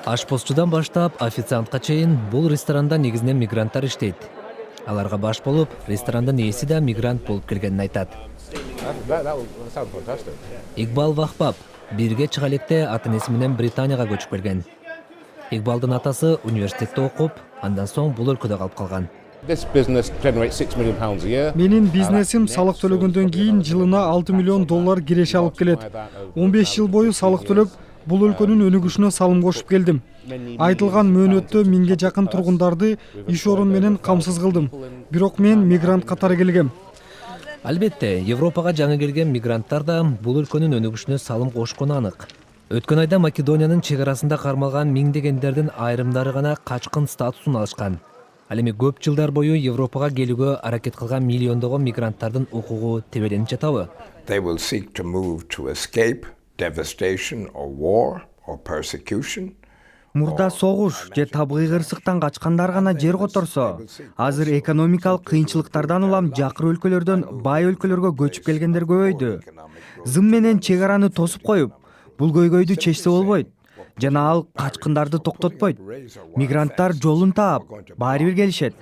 Ашпозчудан баштап официантка чейин бул ресторанда негизинен мигранттар иштейт. Аларга баш болуп, ресторандын ээси да мигрант болуп келгенин айтат. Игбал Вахбаб бирге чыга электе ата-энеси менен Британияга көчүп келген. Игбалдын атасы университетте окуп, андан соң бул өлкөдө калып калган. Менин бизнесим салык төлөгөндөн кийин жылына $6 миллион киреше алып келет. 15 жыл бою салык төлөп, бул өлкөнүн өнүгүшүнө салым кошуп келдим. Айтылган мөөнөттө 1000ге жакын тургундарды иш орун менен камсыз кылдым. Бирок мен мигрант катары келгем. Албетте, Европага жаңы келген мигранттар да бул өлкөнүн өнүгүшүнө салым кошкону анык. Өткөн айда Македониянын чек арасында кармалган миңдегендердин айрымдары гана качкын статусун алышкан. Ал эми көп жылдар бою Европага келүүгө аракет кылган миллиондогон мигранттардын укугу тебеленип жатабы? They will seek to move to escape devastation or war or persecution. Мурда согуш же табигый кырсыктан качкандар гана жер которсо, азыр экономикалык кыйынчылыктардан улам жакыр өлкөлөрдөн бай өлкөлөргө көчүп келгендер көбөйдү. Зым менен чек араны тосуп коюп, бул көйгөйдү чечсе болбойт. Жана ал качкындарды токтотпойт. Мигранттар жолун таап, баары бир келишет.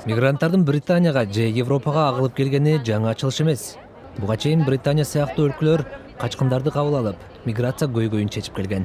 Мигранттардын Британияга же Европага агылып келгени жаңы ачылыш эмес. Буга чейин Британия сыяктуу өлкөлөр качкындарды кабыл алып, миграция көйгөйүн чечип келген.